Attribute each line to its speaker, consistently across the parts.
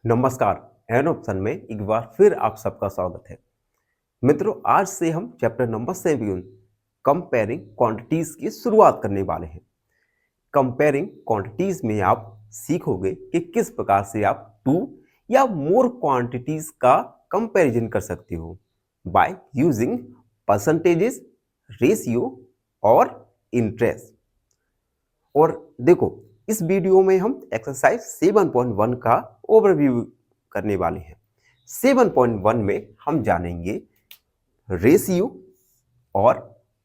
Speaker 1: नमस्कार। N option में एक बार फिर आप सबका स्वागत है। मित्रों, आज से हम चैप्टर नंबर 7 कंपेयरिंग क्वांटिटीज की शुरुआत करने वाले हैं। कंपेयरिंग क्वांटिटीज में आप सीखोगे कि किस प्रकार से आप टू या मोर क्वांटिटीज का कंपैरिजन कर सकते हो बाय यूजिंग परसेंटेजेस, रेशियो और इंटरेस्ट। और देखो, इस वीडियो में हम एक्सरसाइज 7.1 का ओवरव्यू करने वाले हैं। 7.1 में हम जानेंगे रेशियो और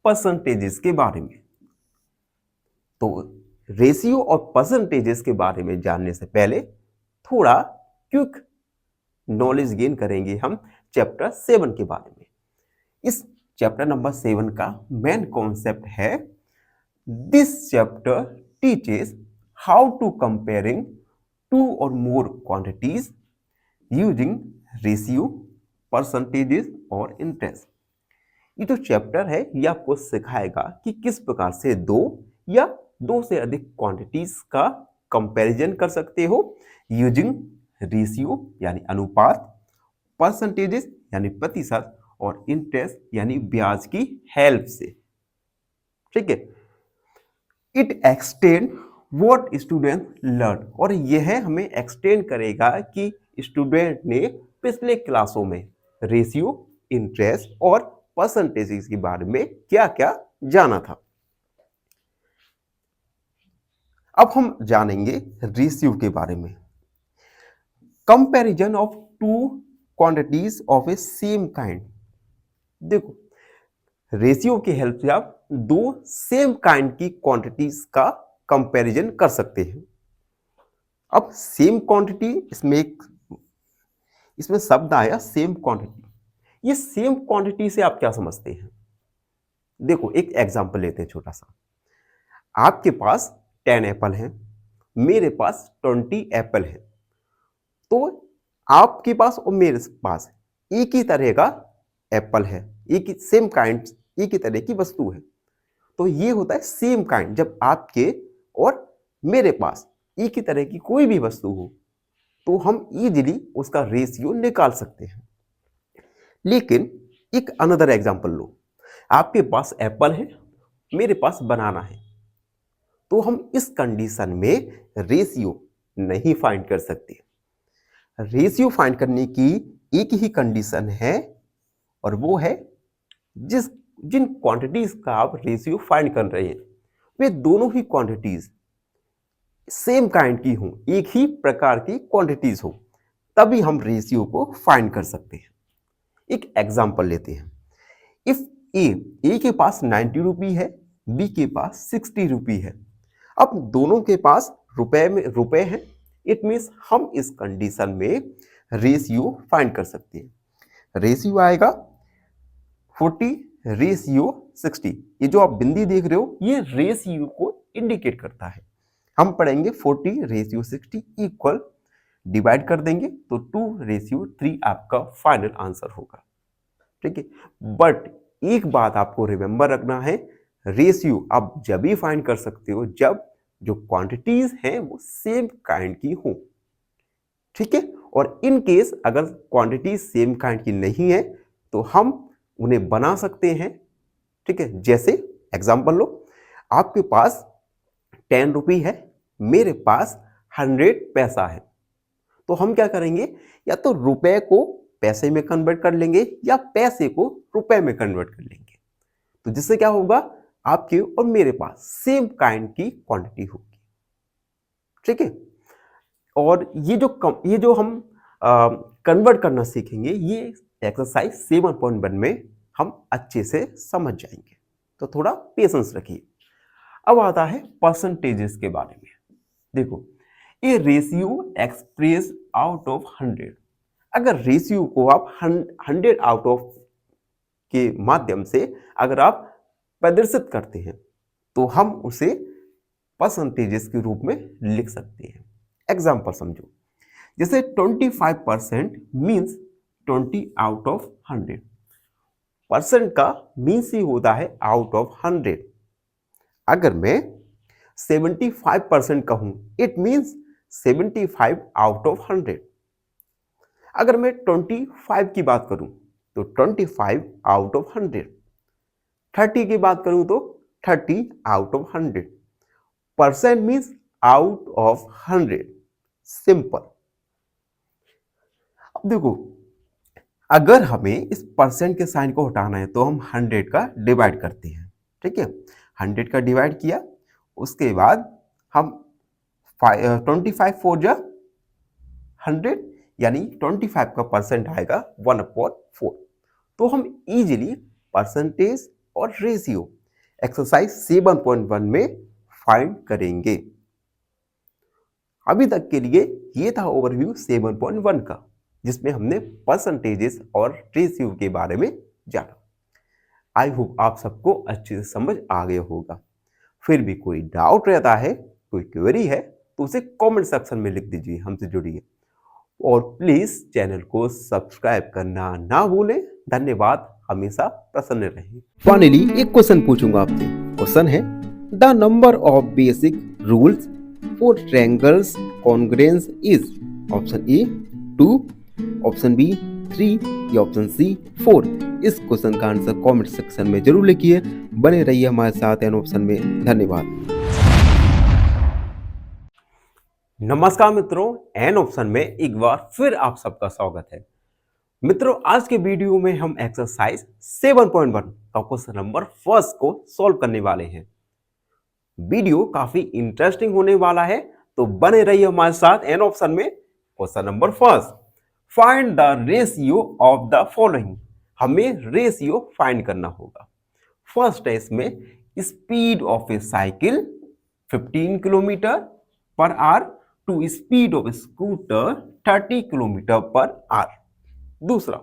Speaker 1: परसेंटेजेस के बारे में। तो रेशियो और परसेंटेजेस के बारे में जानने से पहले थोड़ा क्विक नॉलेज गेन करेंगे हम चैप्टर 7 के बारे में। इस चैप्टर नंबर 7 का मेन कॉन्सेप्ट है, this chapter teaches how to comparing two or more quantities using ratio, percentages और interest। ये जो चैप्टर है ये आपको सिखाएगा कि किस प्रकार से दो या दो से अधिक क्वांटिटीज का कंपैरिजन कर सकते हो यूजिंग रेशियो यानी अनुपात, परसेंटेजेस यानी प्रतिशत और इंटरेस्ट यानी ब्याज की हेल्प से। ठीक है, it extend what student learn, और यह हमें एक्सटेंड करेगा कि स्टूडेंट ने पिछले क्लासों में रेशियो, इंटरेस्ट और परसेंटेजेस के बारे में क्या क्या जाना था। अब हम जानेंगे रेशियो के बारे में। Comparison of two quantities of A same kind. देखो, रेशियो की हेल्प से आप दो सेम काइंड की क्वांटिटीज का कंपैरिजन कर सकते हैं। अब सेम क्वांटिटी, इसमें शब्द आया सेम क्वांटिटी। ये सेम क्वांटिटी से आप क्या समझते हैं? देखो, एक एग्जांपल लेते हैं छोटा सा। आपके पास 10 एप्पल हैं, मेरे पास 20 एप्पल हैं। तो आपके पास और मेरे पास एक ही तरह का एप्पल है, एक ही सेम काइंड, एक ही तरह की वस्तु है। तो ये होता है सेम काइंड। जब आपके और मेरे पास एक ही तरह की कोई भी वस्तु हो तो हम इजीली उसका रेशियो निकाल सकते हैं। लेकिन एक अनदर एग्जांपल लो, आपके पास एप्पल है, मेरे पास बनाना है। तो हम इस कंडीशन में रेशियो नहीं फाइंड कर सकते। रेशियो फाइंड करने की एक ही कंडीशन है, और वो है जिन क्वांटिटीज का आप रेशियो फाइंड कर रहे हैं वे दोनों ही क्वांटिटीज सेम काइंड की हो, एक ही प्रकार की क्वांटिटीज हो, तभी हम रेशियो को फाइंड कर सकते हैं। एक एग्जांपल लेते हैं। इफ ए के पास 90 रुपये है, बी के पास 60 रुपये है। अब दोनों के पास रुपए हैं, इट मीन्स हम इस कंडीशन में रेशियो फाइंड कर सकते हैं। रेशियो आएगा 40 रेशियो 60। ये जो आप बिंदी देख रहे हो ये रेशियो को इंडिकेट करता है। हम पढ़ेंगे 40 रेशियो 60 इक्वल, डिवाइड कर देंगे तो 2 रेशियो 3 आपका फाइनल आंसर होगा। ठीक है, बट एक बात आपको रिमेंबर रखना है, रेशियो आप जब भी फाइंड कर सकते हो जब जो क्वांटिटीज हैं वो सेम काइंड की हो। ठीक है, और इन केस अगर क्वांटिटी सेम काइंड की नहीं है तो हम उन्हें बना सकते हैं। ठीक है, जैसे एग्जांपल लो, आपके पास 10 रुपये है, मेरे पास 100 पैसा है। तो हम क्या करेंगे, या तो रुपए को पैसे में कन्वर्ट कर लेंगे या पैसे को रुपए में कन्वर्ट कर लेंगे। तो जिससे क्या होगा, आपके और मेरे पास सेम काइंड की क्वांटिटी होगी। ठीक है, और ये जो हम कन्वर्ट करना सीखेंगे ये एक्सरसाइज 7.1 में हम अच्छे से समझ जाएंगे। तो थोड़ा पेशेंस रखिए। अब आता है परसेंटेजेस के बारे में। देखो, ये रेशियो एक्सप्रेस आउट ऑफ 100। अगर रेशियो को आप 100 आउट ऑफ के माध्यम से अगर आप प्रदर्शित करते हैं तो हम उसे परसेंटेजेस के रूप में लिख सकते हैं। एग्जाम्पल समझो, जैसे 25% मीन्स 20 आउट ऑफ 100। परसेंट का मीन्स ही होता है आउट ऑफ 100। अगर मैं 75% कहूं, इट मीन्स 75 आउट ऑफ 100। अगर मैं 25 की बात करूं तो 25 आउट ऑफ 100, 30 की बात करूं तो 30 out of 100, percent means out of 100, simple. अब देखो, अगर हमें इस परसेंट के साइन को हटाना है तो हम 100 का डिवाइड करते हैं, ठीक है। 100 का डिवाइड किया, उसके बाद हम 25 फोर जा 100, यानी 25 का परसेंट आएगा 1/4। तो हम इजीली परसेंटेज और रेशियो एक्सरसाइज 7.1 में फाइंड करेंगे। अभी तक के लिए ये था ओवरव्यू 7.1 का, जिसमें हमने परसेंटेजेस और रेशियो के बारे में जाना। आई होप आप सबको अच्छे से समझ आ गया होगा। फिर भी कोई डाउट रहता है, कोई क्वेरी है, तो उसे कमेंट सेक्शन में लिख दीजिए, हमसे जुड़िए और प्लीज चैनल को सब्सक्राइब करना ना भूलें। धन्यवाद, हमेशा प्रसन्न रहें। फाइनली एक क्वेश्चन पूछूंगा आपसे। क्वेश्चन है, the number of basic rules for triangles congruence is option A 2, option B 3 या ऑप्शन सी 4। इस क्वेश्चन का आंसर कमेंट सेक्शन में जरूर लिखिए। बने रहिए हमारे साथ एन ऑप्शन में। धन्यवाद। नमस्कार मित्रों, एन ऑप्शन में एक बार फिर आप सबका स्वागत है। मित्रों, आज के वीडियो में हम एक्सरसाइज 7.1 का क्वेश्चन नंबर फर्स्ट को सॉल्व करने वाले हैं। वीडियो काफी इंटरेस्टिंग होने वाला है, तो बने रहिए हमारे साथ। एन ऑप्शन में question number first, find the ratio of the following. हमें रेशियो फाइंड करना होगा। फर्स्ट है इसमें, speed of a cycle 15 kilometre per hour to speed of scooter 30 kilometre per hour. दूसरा,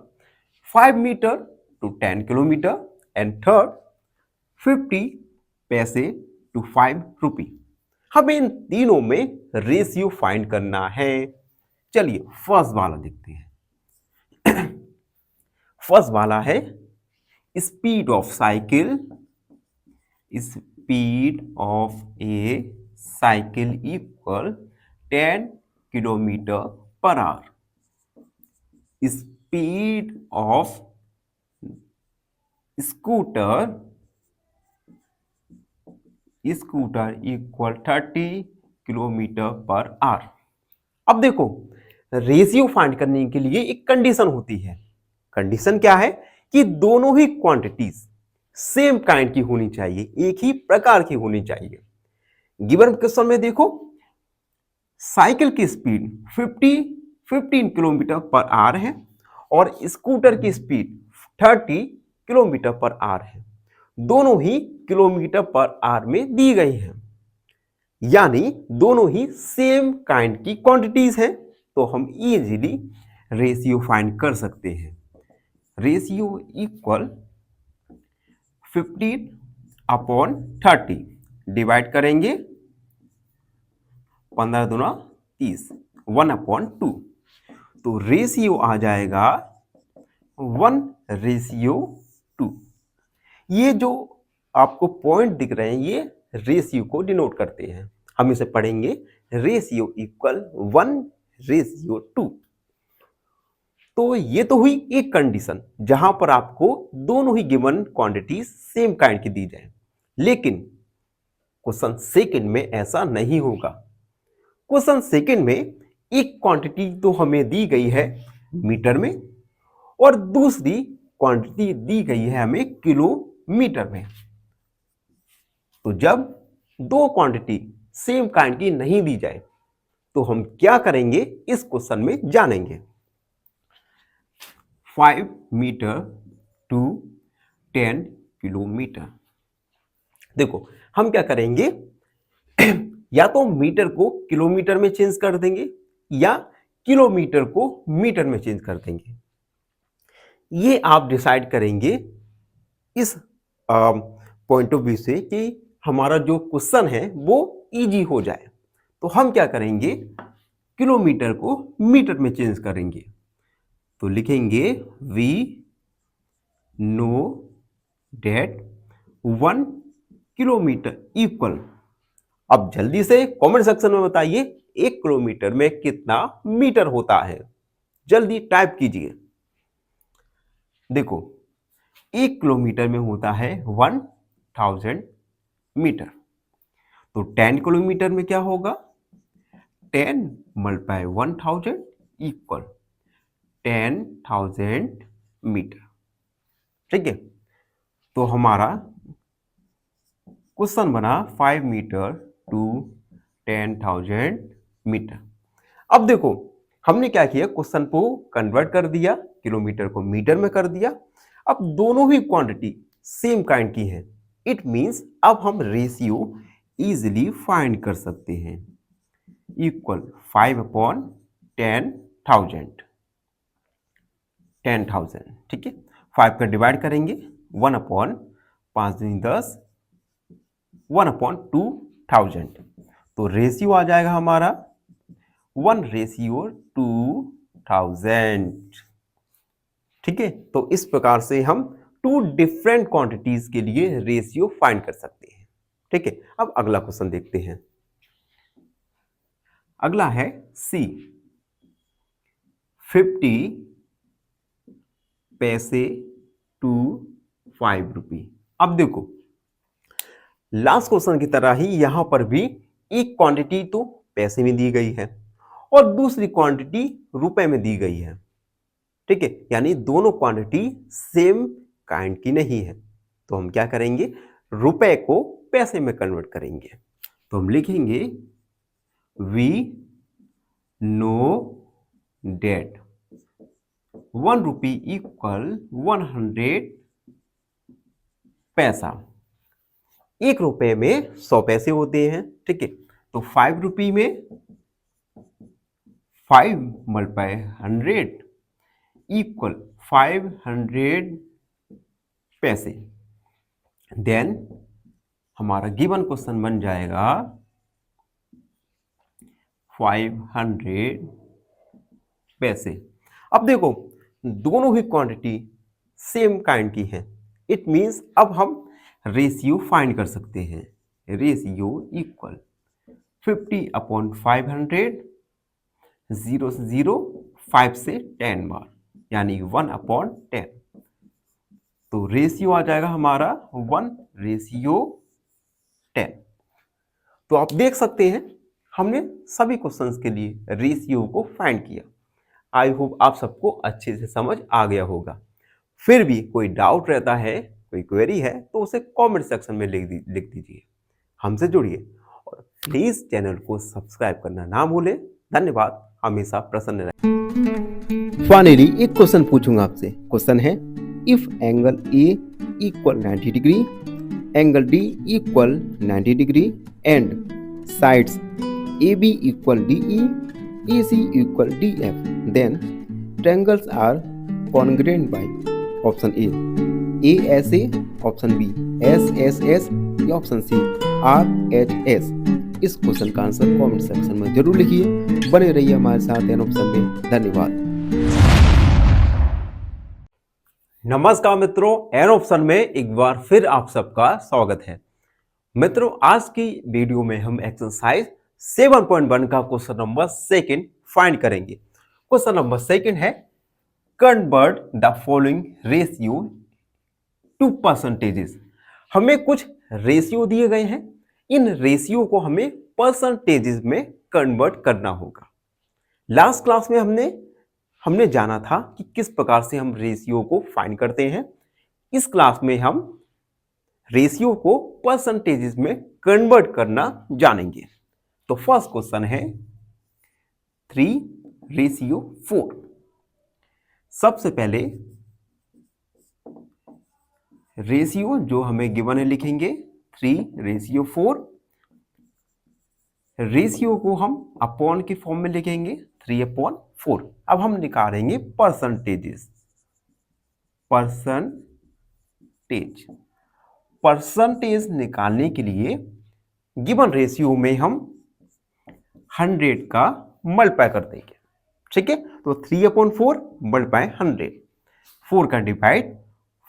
Speaker 1: 5 metre to 10 kilometre. And third, 50 पैसे to 5 रुपी। हमें इन तीनों में रेशियो फाइंड करना है। चलिए फर्स्ट वाला देखते हैं। फर्स्ट वाला है, speed of cycle, speed of a cycle equal 10 kilometre per our. Speed of scooter equal 30 kilometre per our. अब देखो, रेशियो फाइंड करने के लिए एक कंडीशन होती है। कंडीशन क्या है कि दोनों ही क्वांटिटीज सेम काइंड की होनी चाहिए, एक ही प्रकार की होनी चाहिए। गिवन क्वेश्चन में देखो, साइकिल की स्पीड 15 किलोमीटर पर आवर है और स्कूटर की स्पीड 30 किलोमीटर पर आवर है। दोनों ही किलोमीटर पर आवर में दी गई है, यानी दोनों ही सेम काइंड की क्वांटिटीज हैं। तो हम इजीली रेशियो फाइंड कर सकते हैं। रेशियो इक्वल 15/30 डिवाइड करेंगे, 15 दूना 30, 1/2। तो रेशियो आ जाएगा 1:2। ये जो आपको पॉइंट दिख रहे हैं, ये रेशियो को डिनोट करते हैं। हम इसे पढ़ेंगे रेशियो इक्वल 1:2। तो ये तो हुई एक कंडीशन जहां पर आपको दोनों ही गिवन क्वांटिटी सेम काइंड की दी जाए। लेकिन क्वेश्चन सेकंड में ऐसा नहीं होगा। क्वेश्चन सेकंड में एक क्वांटिटी तो हमें दी गई है मीटर में और दूसरी क्वांटिटी दी गई है हमें किलोमीटर में। तो जब दो क्वांटिटी सेम काइंड की नहीं दी जाए तो हम क्या करेंगे, इस क्वेश्चन में जानेंगे। 5 मीटर टू 10 किलोमीटर। देखो हम क्या करेंगे, या तो मीटर को किलोमीटर में चेंज कर देंगे या किलोमीटर को मीटर में चेंज कर देंगे। ये आप डिसाइड करेंगे इस पॉइंट ऑफ व्यू से कि हमारा जो क्वेश्चन है वो इजी हो जाए। तो हम क्या करेंगे, किलोमीटर को मीटर में चेंज करेंगे। तो लिखेंगे we know that 1 kilometre equal, अब जल्दी से कमेंट सेक्शन में बताइए 1 किलोमीटर में कितना मीटर होता है। जल्दी टाइप कीजिए। देखो 1 किलोमीटर में होता है 1000 मीटर, तो 10 किलोमीटर में क्या होगा, 10 मल्टीप्लाई 1000 इक्वल 10,000 मीटर। ठीक है, तो हमारा क्वेश्चन बना 5 मीटर टू 10,000 मीटर। अब देखो हमने क्या किया, क्वेश्चन को कन्वर्ट कर दिया, किलोमीटर को मीटर में कर दिया। अब दोनों ही क्वांटिटी सेम काइंड की है, इट मींस अब हम रेशियो इजीली फाइंड कर सकते हैं। इक्वल 5/10,000, 10,000। ठीक है, 5 का डिवाइड करेंगे 1/5×10, 1/2000। तो रेशियो आ जाएगा हमारा 1:2000। ठीक है, तो इस प्रकार से हम 2 डिफरेंट क्वांटिटीज के लिए रेशियो फाइंड कर सकते हैं। ठीक है, अब अगला क्वेश्चन देखते हैं। अगला है सी, 50 पैसे टू 5 रुपये। अब देखो लास्ट क्वेश्चन की तरह ही यहां पर भी एक क्वांटिटी तो पैसे में दी गई है और दूसरी क्वांटिटी रुपए में दी गई है। ठीक है, यानी दोनों क्वांटिटी सेम काइंड की नहीं है, तो हम क्या करेंगे, रुपए को पैसे में कन्वर्ट करेंगे। तो हम लिखेंगे we know that 1 rupee equal 100 पैसा। 1 रुपए में 100 पैसे होते हैं। ठीक है, तो 5 रुपी में 5 मल्टीप्लाई 100 इक्वल 500 पैसे। देन हमारा गिवन क्वेश्चन बन जाएगा 500 पैसे। अब देखो दोनों ही क्वांटिटी सेम काइंड की है, इट मींस अब हम रेशियो फाइंड कर सकते हैं। रेशियो इक्वल 50/500, 0 से 0, 5 से 10 बार, यानी 1/10। तो रेशियो आ जाएगा हमारा 1:10। तो आप देख सकते हैं हमने सभी क्वेश्चंस के लिए रेशियो को फाइंड किया। आई होप आप सबको अच्छे से समझ आ गया होगा। फिर भी कोई डाउट रहता है, कोई क्वेरी है, तो उसे कमेंट सेक्शन में लिख दीजिए। हमसे जुड़िए और प्लीज चैनल को सब्सक्राइब करना ना भूलें। धन्यवाद, हमेशा प्रसन्न रहें। फाइनली एक क्वेश्चन पूछूंगा आपसे। क्वेश्चन है, if angle A equal 90 degree, angle D equal 90 degree and sides A B equal D E, A C equal D F, then triangles are congruent by option A S A, option B S S S, या option C R H S. इस question का answer comment section में जरूर लिखिए। बने रहिए हमारे साथ एन ऑप्शन में। धन्यवाद। नमस्कार मित्रों, एन ऑप्शन में एक बार फिर आप सबका स्वागत है। मित्रों आज की वीडियो में हम एक्सरसाइज 7.1 का क्वेश्चन नंबर 2 फाइंड करेंगे। क्वेश्चन नंबर 2 है, convert the following ratio two percentages. हमें कुछ रेशियो दिए गए हैं, इन रेशियो को हमें परसेंटेजेस में कन्वर्ट करना होगा। लास्ट क्लास में हमने जाना था कि किस प्रकार से हम रेशियो को फाइंड करते हैं। इस क्लास में हम रेशियो को परसेंटेजेस में कन्वर्ट करना जानेंगे। तो फर्स्ट क्वेश्चन है 3:4। सबसे पहले रेशियो जो हमें गिवन है लिखेंगे 3:4। रेशियो को हम अपॉन के फॉर्म में लिखेंगे 3/4। अब हम निकालेंगे परसेंटेजेस। परसेंटेज निकालने के लिए गिवन रेशियो में हम 100 का मल्टीप्लाई कर देंगे। ठीक है, तो 3/4 मल्टीप्लाई 100, 4 का डिवाइड,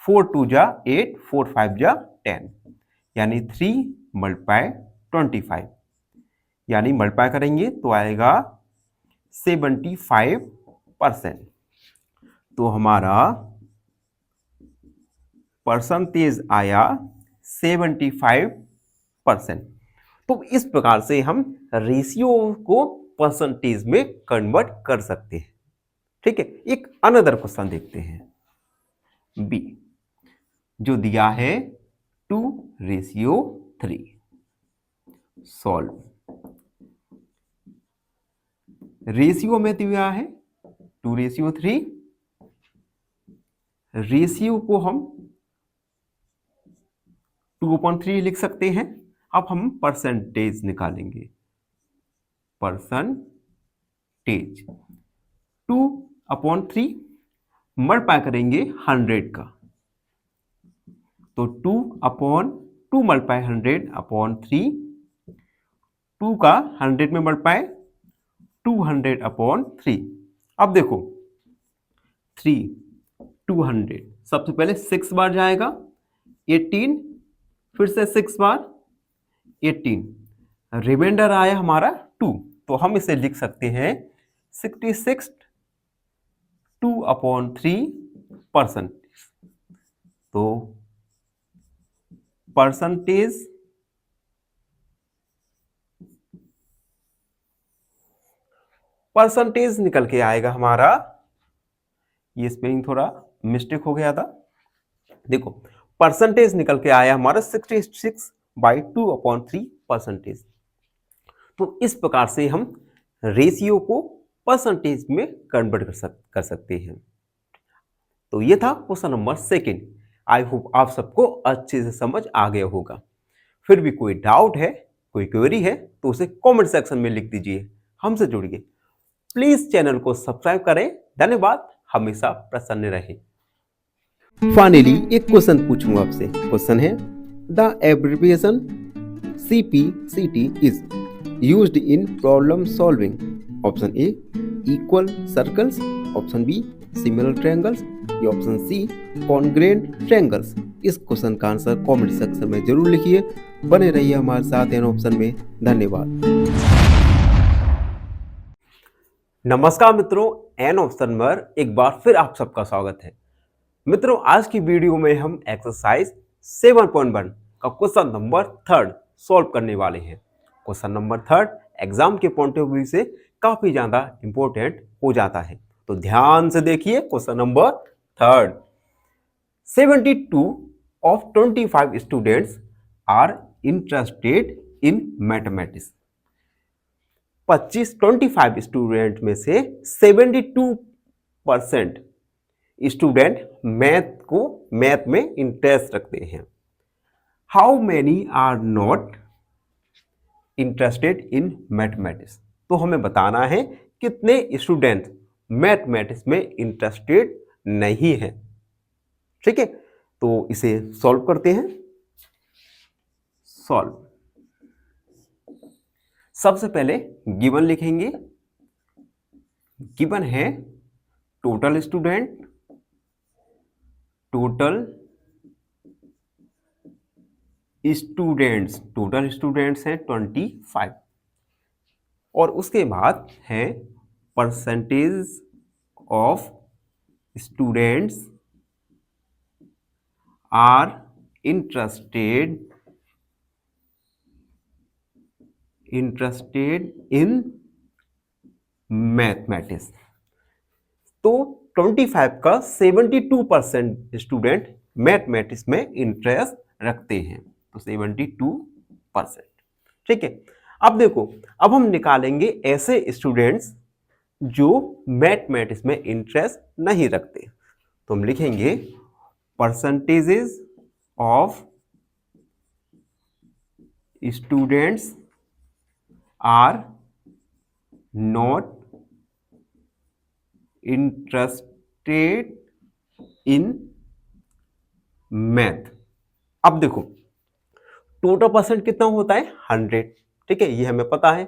Speaker 1: 4 2 जा 8, 4 5 जा 10, यानी 3 मल्टीप्लाई 25, यानी मल्टीप्लाई करेंगे तो आएगा 75%। तो हमारा परसेंटेज आया 75%। तो इस प्रकार से हम रेशियो को परसेंटेज में कन्वर्ट कर सकते हैं। ठीक है, एक अनदर क्वेश्चन देखते हैं बी, जो दिया है 2:3। सॉल्व। रेशियो में दिया है 2:3। रेशियो को हम 2/3 लिख सकते हैं। अब हम परसेंटेज निकालेंगे। परसेंटेज 2/3 मल्टीप्लाई करेंगे 100 का, तो 2/2 मल्टीप्लाई 100/3, 2 का 100 में मल्टीप्लाई 200/3। अब देखो 3 200 सबसे पहले 6 बार जाएगा, 18 फिर से 6 बार 18, रिमाइंडर आया हमारा 2, तो हम इसे लिख सकते हैं 66 2/3%। तो परसेंटेज निकल के आएगा हमारा, ये स्पेलिंग थोड़ा मिस्टेक हो गया था। देखो परसेंटेज निकल के आया हमारा 66/2/3%। तो इस प्रकार से हम रेशियो को परसेंटेज में कन्वर्ट कर सकते हैं। तो ये था क्वेश्चन नंबर 2। आई होप आप सबको अच्छे से समझ आ गया होगा। फिर भी कोई डाउट है, कोई क्वेरी है तो उसे कमेंट सेक्शन में लिख दीजिए, हमसे जुड़िए। प्लीज चैनल को सब्सक्राइब करें। धन्यवाद, हमेशा प्रसन्न रहें। फाइनली एक क्वेश्चन पूछूंगा आपसे। क्वेश्चन है, the abbreviation CPCT is used in problem solving. Option A equal circles, option B similar triangles, या ऑप्शन सी कॉन्ग्रेंट ट्रायंगल्स। इस क्वेश्चन का आंसर कमेंट सेक्शन में जरूर लिखिए। बने रहिए हमारे साथ एन ऑप्शन में। धन्यवाद। नमस्कार मित्रों, एन ऑप्शन में एक बार फिर आप सबका स्वागत है। मित्रों आज की वीडियो में हम एक्सरसाइज 7.1 का क्वेश्चन नंबर 3 सॉल्व करने वाले हैं। क्वेश्चन नंबर 3 एग्जाम के पॉइंट ऑफ व्यू से काफी ज्यादा इंपॉर्टेंट हो जाता है, तो ध्यान से देखिए। Question number 3, 72 of 25 students are interested in mathematics। 25 student में से 72% स्टूडेंट मैथ में इंटरेस्ट रखते हैं। How many are not interested in mathematics. तो हमें बताना है कितने स्टूडेंट मैथमेटिक्स में इंटरेस्टेड नहीं है। ठीक है, तो इसे सॉल्व करते हैं। सॉल्व। सबसे पहले गिवन लिखेंगे। गिवन है टोटल स्टूडेंट हैं 25, और उसके बाद है percentage of students are interested in mathematics. तो 25 का 72% स्टूडेंट मैथमेटिक्स में इंटरेस्ट रखते हैं, तो 72%। ठीक है, अब देखो, अब हम निकालेंगे ऐसे स्टूडेंट्स जो मैथमेटिक्स में इंटरेस्ट नहीं रखते। तो हम लिखेंगे percentages of students are not interested in math. अब देखो टोटल परसेंट कितना होता है 100। ठीक है, ये हमें पता है।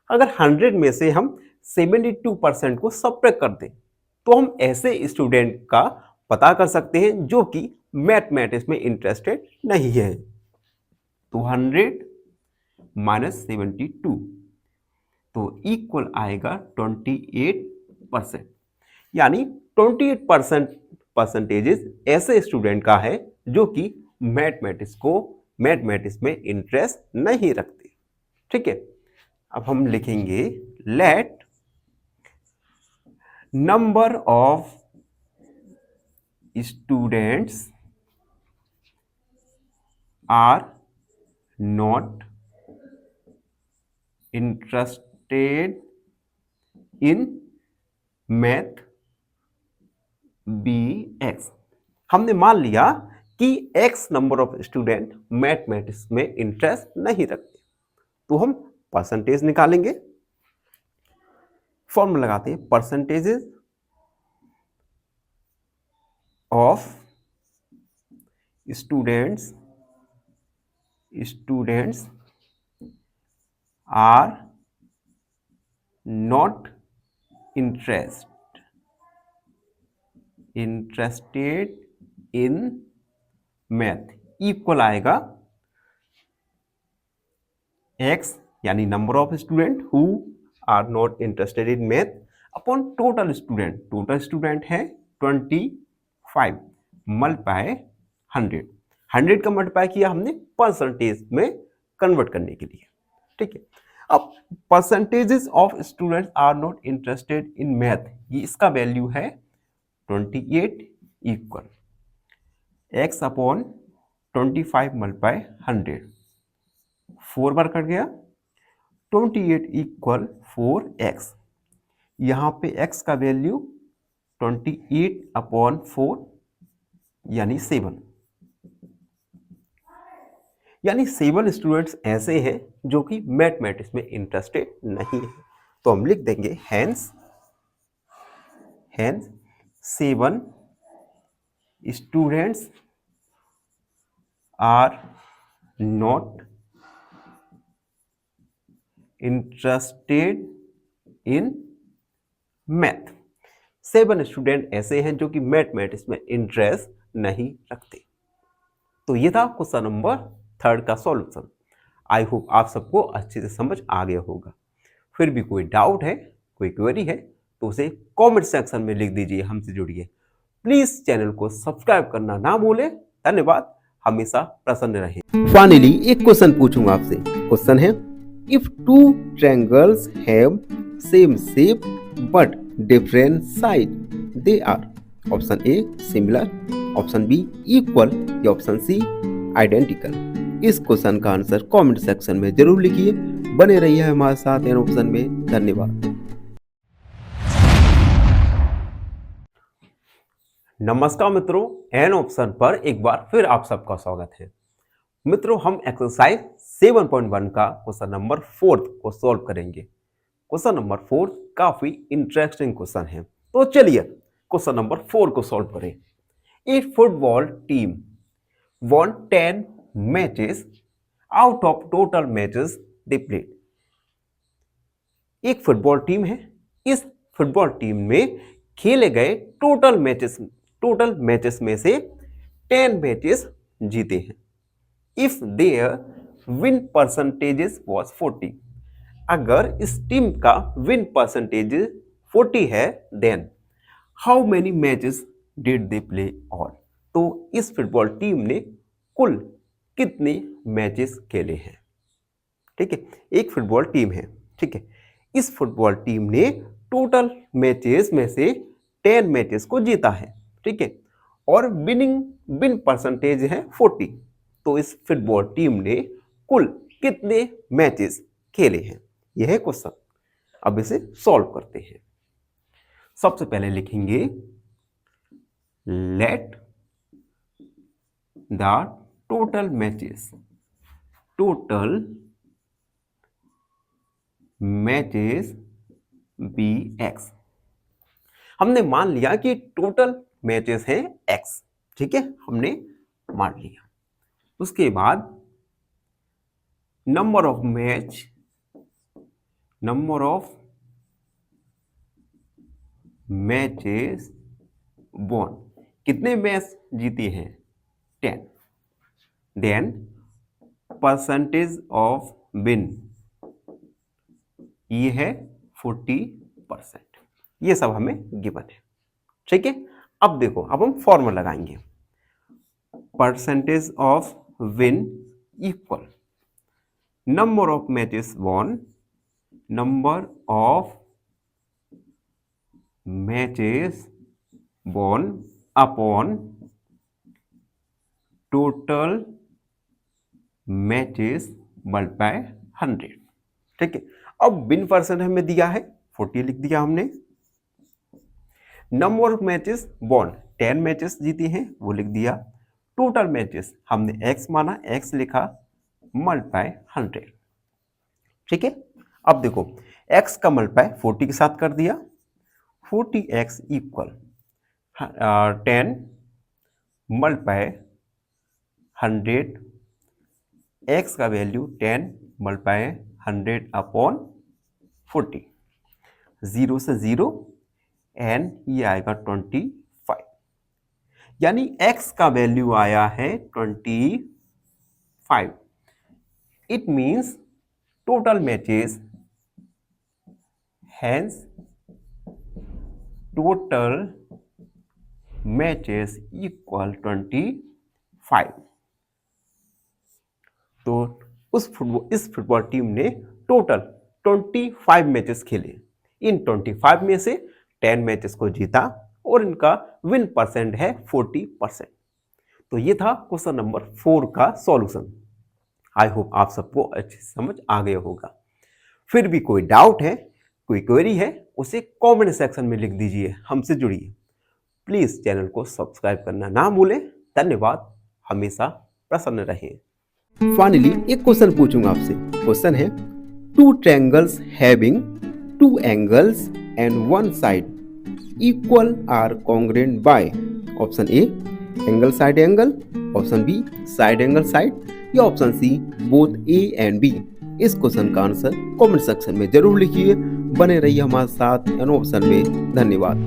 Speaker 1: अगर 100 में से हम 72% को सब्ट्रैक्ट कर दें तो हम ऐसे स्टूडेंट का पता कर सकते हैं जो कि मैथमेटिक्स में इंटरेस्टेड नहीं है। तो 100 माइनस 72 तो इक्वल आएगा 28%। यानी परसेंटेजेस ऐसे स्टूडेंट का है जो कि मैथमेटिक्स में इंटरेस्ट नहीं रखते। ठीक है, अब हम लिखेंगे let number of students are not interested in math be x. हमने मान लिया कि x number of student mathematics में इंटरेस्ट नहीं रखते, तो हम परसेंटेज निकालेंगे। फॉर्मूला लगाते हैं, percentages of students are not interested in math equal आएगा एक्स यानी number of student who are not interested in math upon total student है 25 मल्टीप्लाई 100 का मल्टीप्लाई किया हमने परसेंटेज में कन्वर्ट करने के लिए। ठीक है, अब percentages of students are not interested in math, ये इसका वैल्यू है 28 इक्वल एक्स अपॉन 25 मल्टीप्लाई 100, 4 बार कट गया, 28 इक्वल 4x। यहां पे x का वैल्यू 28 अपॉन 4 यानी 7, यानी 7 स्टूडेंट्स ऐसे हैं जो कि मैथमेटिक्स में इंटरेस्टेड नहीं है। तो हम लिख देंगे hence 7 students are not interested in math. 7 student ऐसे हैं जो कि मैथमेटिक्स में इंटरेस्ट नहीं रखते। तो ये था क्वेश्चन नंबर 3 का सॉल्यूशन। आई होप आप सबको अच्छे से समझ आ गया होगा। फिर भी कोई डाउट है, कोई क्वेरी है तो उसे कमेंट सेक्शन में लिख दीजिए, हमसे जुड़िए। प्लीज चैनल को सब्सक्राइब करना ना भूलें। धन्यवाद, हमेशा प्रसन्न रहें। फाइनली एक क्वेश्चन पूछूंगा आपसे। क्वेश्चन है, if two triangles have same shape but different side they are option A similar, option B equal या ऑप्शन सी आइडेंटिकल। इस क्वेश्चन का आंसर कमेंट सेक्शन में जरूर लिखिए। बने रहिए हमारे साथ एन ऑप्शन में। धन्यवाद। नमस्कार मित्रों, एन ऑप्शन पर एक बार फिर आप सबका स्वागत है। मित्रों, हम एक्सरसाइज 7.1 का क्वेश्चन नंबर 4 को सॉल्व करेंगे। क्वेश्चन नंबर 4 काफी इंटरेस्टिंग क्वेश्चन है, तो चलिए क्वेश्चन नंबर 4 को सॉल्व करें। A football team won 10 matches out of total matches they played. एक फुटबॉल टीम है, इस फुटबॉल टीम में खेले गए टोटल मैचेस में से 10 मैचेस जीते हैं। If their win percentages was 40, अगर इस टीम का विन परसेंटेज 40 है, then how many matches did they play all. तो इस फुटबॉल टीम ने कुल कितने मैचेस खेले हैं। ठीक है, एक फुटबॉल टीम है। ठीक है, इस फुटबॉल टीम ने टोटल मैचेस में से 10 मैचेस को जीता है। ठीक है, और विन परसेंटेज है 40, तो इस फुटबॉल टीम ने कुल कितने मैचेस खेले हैं, यह है क्वेश्चन। अब इसे सॉल्व करते हैं। सबसे पहले लिखेंगे let the total matches be x. हमने मान लिया कि टोटल मैचेस हैं एक्स। ठीक है, हमने मान लिया। उसके बाद नंबर ऑफ मैचेस वॉन, कितने मैच जीते हैं, 10। देन परसेंटेज ऑफ विन, ये है 40%। ये सब हमें गिवन है। ठीक है। अब देखो, अब हम फॉर्मूला लगाएंगे, percentage of win equal number of matches won, number of matches won upon total matches multiply 100। ठीक है। अब विन परसेंट हमें दिया है 40 लिख दिया हमने। Number of matches won 10 matches जीती हैं वो लिख दिया। टोटल मैचेस हमने x माना, x लिखा, मल्टीप्लाई 100। ठीक है। अब देखो x का मल्टीप्लाई 40 के साथ कर दिया, 40x इक्वल 10 मल्टीप्लाई 100, x का वैल्यू 10 मल्टीप्लाई 100 अपॉन 40, 0 से 0 एंड ये आएगा 25, यानी x का वैल्यू आया है 25। It means total matches, hence total matches equal 25। तो इस फुटबॉल टीम ने टोटल 25 मैचेस खेले। इन 25 में से 10 मैचेस को जीता और इनका विन परसेंट है 40%। तो ये था क्वेश्चन नंबर 4 का सॉल्यूशन। आई होप आप सबको अच्छी समझ आ गया होगा। फिर भी कोई डाउट है, कोई क्वेरी है, उसे कमेंट सेक्शन में लिख दीजिए, हमसे जुड़िए। प्लीज चैनल को सब्सक्राइब करना ना भूलें। धन्यवाद, हमेशा प्रसन्न रहें। फाइनली एक क्वेश्चन पूछूंगा आपसे। क्वेश्चन है, two triangles having two angles and one side equal are congruent by. Option A angle side angle, option B side angle side, या option C both A and B. इस question का answer comment section में जरूर लिखिए। बने रहिए हमारे साथ एन ऑप्शन में। धन्यवाद।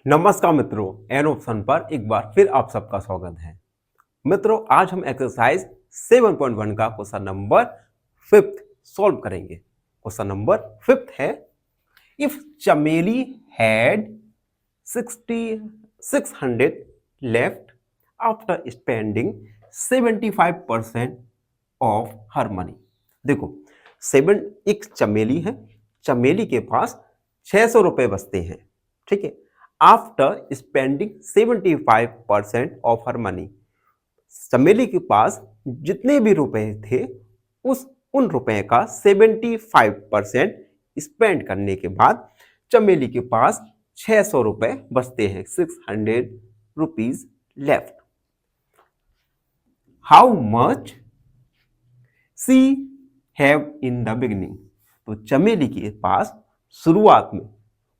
Speaker 1: नमस्कार मित्रों, एन ऑप्शन पर एक बार फिर आप सबका स्वागत है। मित्रों, आज हम एक्सरसाइज 7.1 का क्वेश्चन नंबर 5 सॉल्व करेंगे। क्वेश्चन नंबर 5 है, इफ चमेली had 600 left after spending 75% of her money. देखो, एक चमेली है, चमेली के पास 600 रुपए बचते हैं। ठीक है। After spending 75% of her money, चमेली के पास जितने भी रुपए थे उन रुपए का 75% स्पेंड करने के बाद चमेली के पास 600 रुपए बचते हैं, 600 rupees left. How much see have in the beginning. तो चमेली के पास शुरुआत में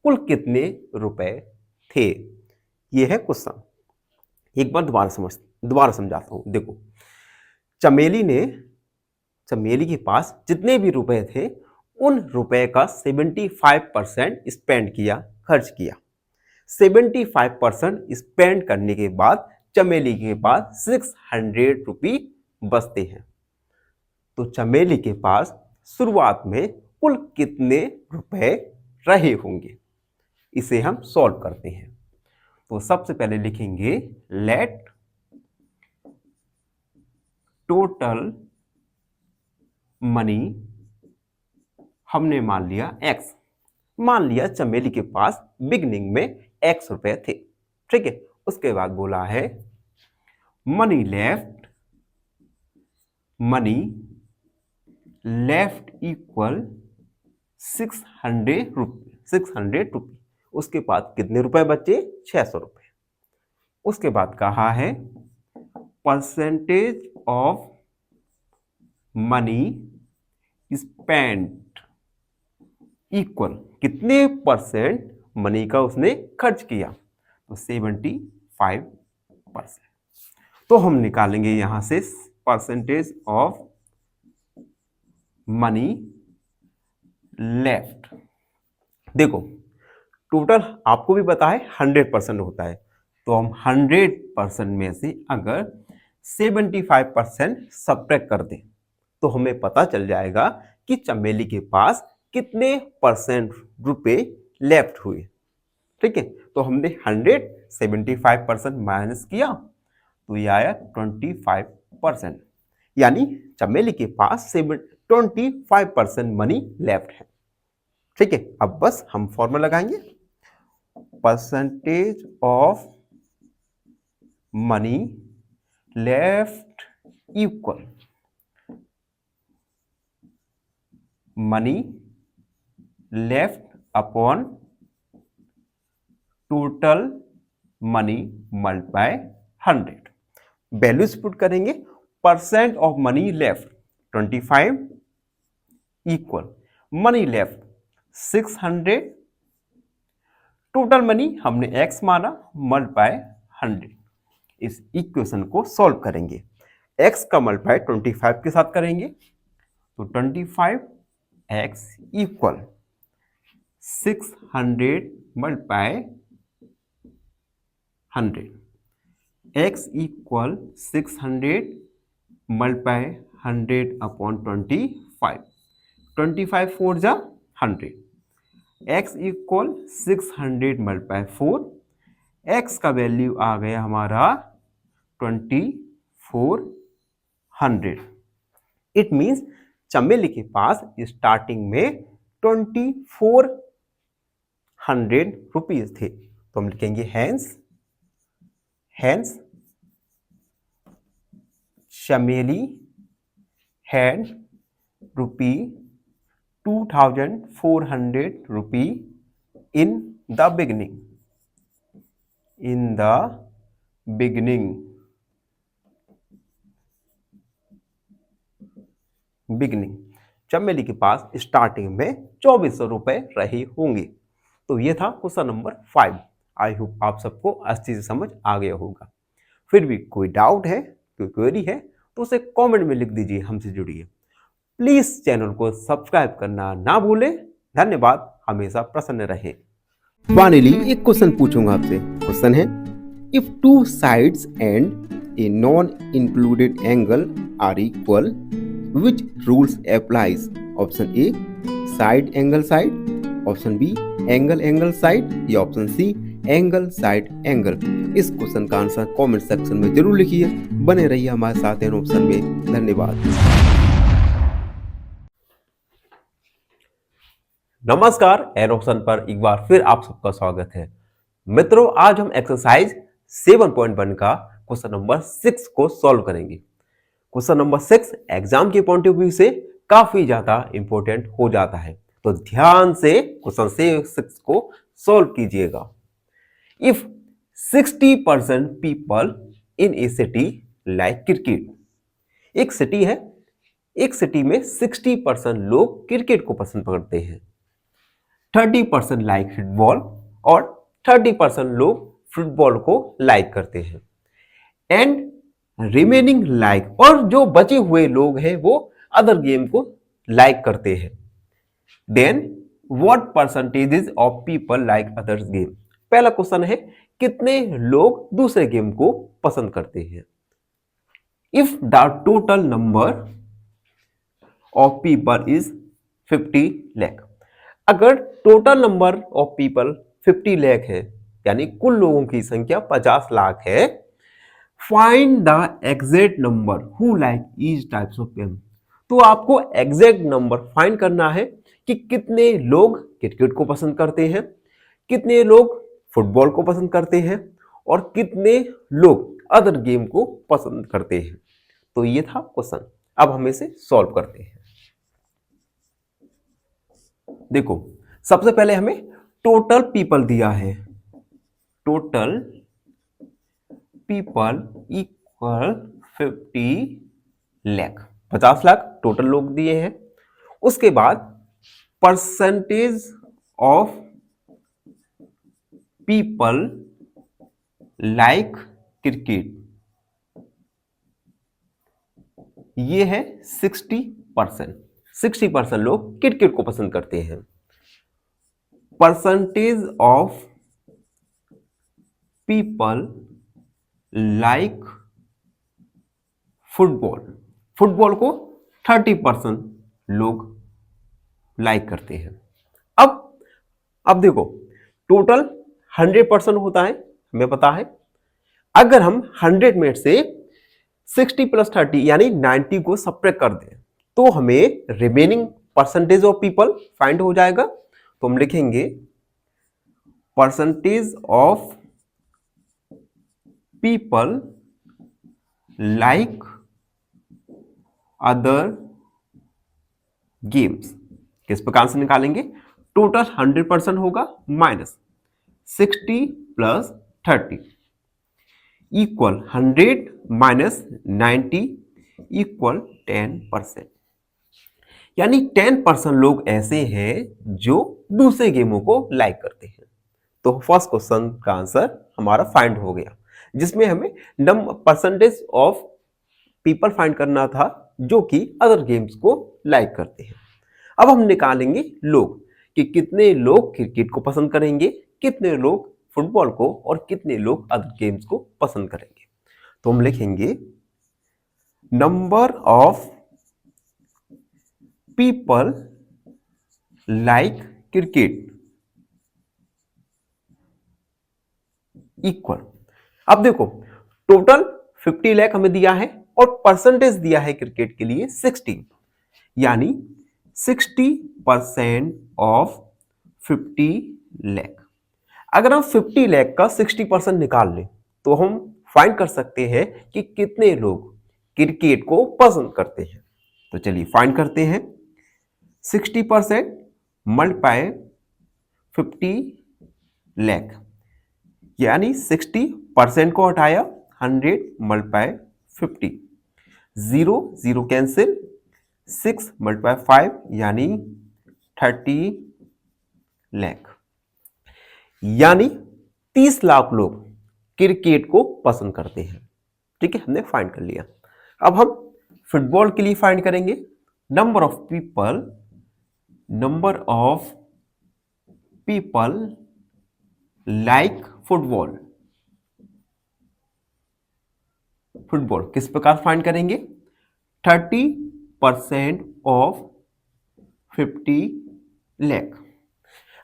Speaker 1: कुल कितने रुपए थे, यह है क्वेश्चन। एक बार दोबारा समझाता हूं। देखो, चमेली के पास जितने भी रुपए थे उन रुपए का 75% स्पेंड किया, खर्च किया। 75% स्पेंड करने के बाद चमेली के पास 600 रुपये बचते हैं। तो चमेली के पास शुरुआत में कुल कितने रुपए रहे होंगे, इसे हम सॉल्व करते हैं। तो सबसे पहले लिखेंगे लेट टोटल मनी, हमने मान लिया x, मान लिया चमेली के पास बिगनिंग में x रुपए थे। ठीक है। उसके बाद बोला है मनी लेफ्ट इक्वल 600 रुपये। उसके बाद कितने रुपए बचे, 600 रुपए। उसके बाद कहा है percentage of money spent equal, कितने परसेंट मनी का उसने खर्च किया, तो 75%। तो हम निकालेंगे यहां से परसेंटेज ऑफ मनी लेफ्ट। देखो, टोटल आपको भी पता है 100% होता है, तो हम 100% में से अगर 75% सब्ट्रैक्ट कर दें तो हमें पता चल जाएगा कि चमेली के पास कितने परसेंट रुपए लेफ्ट हुए। ठीक है, तो हमने 175% माइनस किया तो ये आया 25%, यानी चमेली के पास 25% मनी लेफ्ट है। ठीक है, अब बस हम फॉर्मूला लगाएंगे, percentage of money left equal money left upon total money multiply 100। Values put करेंगे, percent of money left 25 equal money left 600, total money हमने x माना मल्टीप्लाई 100। इस इक्वेशन को सॉल्व करेंगे, x का मल्टीप्लाई 25 के साथ करेंगे तो 25x equal 600 multiply 100, x equal 600 multiply 100 upon 25, 25 4 जा 100, x इक्वल 600 मल्टीप्लाई 4, x का वैल्यू आ गया हमारा 2400। इट मीन्स चमेली के पास स्टार्टिंग में 2400 रुपीज थे, तो हम लिखेंगे हैंस चमेली had rupee 2400 rupee in the beginning चमेली के पास स्टार्टिंग में 2400 रुपए रहे होंगे। तो ये था क्वेश्चन नंबर 5। आई होप आप सबको अच्छी से समझ आ गया होगा। फिर भी कोई डाउट है, कोई क्वेरी है तो उसे कमेंट में लिख दीजिए, हमसे जुड़िए। प्लीज चैनल को सब्सक्राइब करना ना भूलें। धन्यवाद, हमेशा प्रसन्न रहें। फाइनली एक क्वेश्चन पूछूंगा आपसे। क्वेश्चन है, if two sides and a non included angle are equal, which rules applies? Option A side angle side, option B angle angle side, या option C angle side angle. इस question का answer comment section में जरूर लिखिए। बने रहिए हमारे साथ एन ऑप्शन में। धन्यवाद। नमस्कार, एन ऑप्शन पर एक बार फिर आप सबका स्वागत है। मित्रों, आज हम एक्सरसाइज 7.1 का क्वेश्चन नंबर 6 को सॉल्व करेंगे। क्वेश्चन नंबर 6 एग्जाम के पॉइंट ऑफ व्यू से काफी ज्यादा इंपॉर्टेंट हो जाता है, तो ध्यान से क्वेश्चन 6 को सॉल्व कीजिएगा। If 60% people in A city like cricket, एक सिटी है, एक सिटी में 60% लोग क्रिकेट को पसंद करते हैं, 30% लाइक फुटबॉल और 30% लोग फुटबॉल को लाइक करते हैं, एंड रिमेनिंग लाइक, और जो बचे हुए लोग हैं वो अदर गेम को लाइक करते हैं। Then what percentage of people like others game. पहला क्वेश्चन है, कितने लोग दूसरे गेम को पसंद करते हैं। If the total number of people is 50 lakh, अगर total number of people 50 lakh है, यानी कुल लोगों की संख्या 50 लाख है, find the exact number who like each types of game. तो आपको एग्जैक्ट नंबर फाइंड करना है कि कितने लोग क्रिकेट को पसंद करते हैं, कितने लोग फुटबॉल को पसंद करते हैं और कितने लोग अदर गेम को पसंद करते हैं। तो ये था क्वेश्चन। अब हम इसे सॉल्व करते हैं। देखो, सबसे पहले हमें टोटल पीपल दिया है, total people equal 50 lakh, 50 lakh total लोग दिए हैं। उसके बाद percentage of people like cricket, ये है 60%, 60% लोग क्रिकेट को पसंद करते हैं। Percentage of people like football, football को 30% लोग लाइक करते हैं। अब अब देखो टोटल 100% होता है, हमें पता है। अगर हम 100 में से 60 + 30 यानी 90 को सब्ट्रैक्ट कर दें तो हमें remaining percentage of people find हो जाएगा। तो हम लिखेंगे percentage of people like other games. किस प्रकार से निकालेंगे? टोटल 100% होगा माइनस 60 + 30 इक्वल 100 माइनस 90 इक्वल 10%। यानी 10% लोग ऐसे हैं जो दूसरे गेमों को लाइक करते हैं। तो फर्स्ट क्वेश्चन का आंसर हमारा फाइंड हो गया, जिसमें हमें परसेंटेज ऑफ पीपल फाइंड करना था जो कि अदर गेम्स को लाइक करते हैं। अब हम निकालेंगे लोग कि कितने लोग क्रिकेट को पसंद करेंगे, कितने लोग फुटबॉल को और कितने लोग अदर गेम्स को पसंद करेंगे। तो हम लिखेंगे number of people like cricket equal, अब देखो टोटल 50 लाख हमें दिया है और परसेंटेज दिया है क्रिकेट के लिए 60, यानी 60% ऑफ 50 लाख। अगर हम 50 लाख का 60% निकाल लें तो हम फाइंड कर सकते हैं कि कितने लोग क्रिकेट को पसंद करते हैं। तो चलिए फाइंड करते हैं। 60% मल्टीप्लाई 50 लाख, यानी 60% को हटाया 100 मल्टीप्लाई 50, 0 0 कैंसिल, 6 मल्टीप्लाई 5 यानी 30 लाख, यानी 30 लाख लोग क्रिकेट को पसंद करते हैं। ठीक है, हमने फाइंड कर लिया। अब हम फुटबॉल के लिए फाइंड करेंगे number of people like football. किस प्रकार फाइंड करेंगे? 30% ऑफ 50 लाख।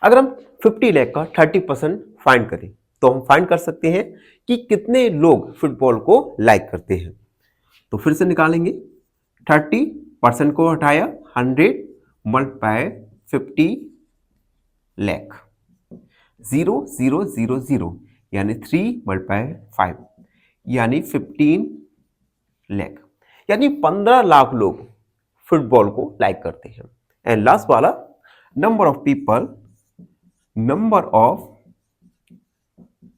Speaker 1: अगर हम 50 लाख का 30% फाइंड करें तो हम फाइंड कर सकते हैं कि कितने लोग फुटबॉल को लाइक करते हैं। तो फिर से निकालेंगे, 30% को हटाया 100 मल्टीप्लाई 50 लाख, 0 0 0 0 यानी 3 मल्टीप्लाई 5 यानी 15 लाख, यानी 15 लाख लोग फुटबॉल को लाइक करते हैं। एंड लास्ट वाला number of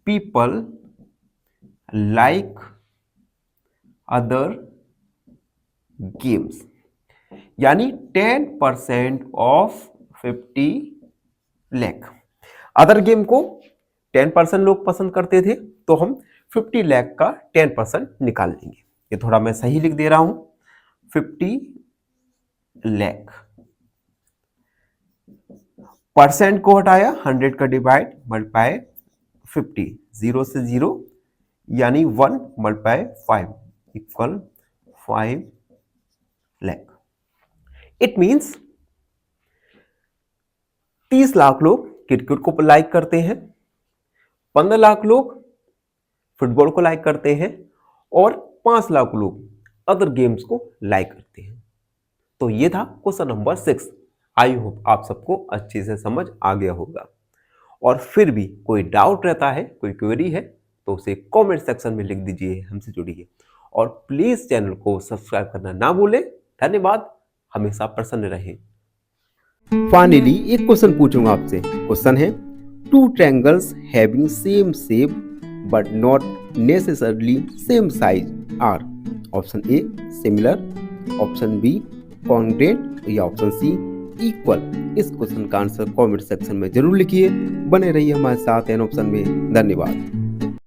Speaker 1: people like other games, यानी 10% ऑफ 50 लाख। अदर गेम को 10% लोग पसंद करते थे तो हम 50 लाख का 10% निकाल लेंगे। ये थोड़ा मैं सही लिख दे रहा हूं, 50 लाख, परसेंट को हटाया 100 का डिवाइड मल्टीप्लाई 50, 0 से 0 यानी 1 multiply 5 equal 5 lakh. It means 30 lakh लोग क्रिकेट को लाइक करते हैं, 15 लाख लोग फुटबॉल को लाइक करते हैं और 5 लाख लोग अदर गेम्स को लाइक करते हैं। तो ये था क्वेश्चन नंबर 6। आई होप आप सबको अच्छे से समझ आ गया होगा। और फिर भी कोई डाउट रहता है, कोई क्वेरी है तो उसे कमेंट सेक्शन में लिख दीजिए, हमसे जुड़िए और प्लीज चैनल को सब्सक्राइब करना ना भूलें। धन्यवाद, हमेशा प्रसन्न रहें। फाइनली एक क्वेश्चन पूछूंगा आपसे। क्वेश्चन है, two triangles having same shape but not necessarily same size are. Option A similar, option B congruent या ऑप्शन सी इक्वल। इस क्वेश्चन का आंसर कमेंट सेक्शन में जरूर लिखिए। बने रहिए हमारे साथ एन ऑप्शन में। धन्यवाद।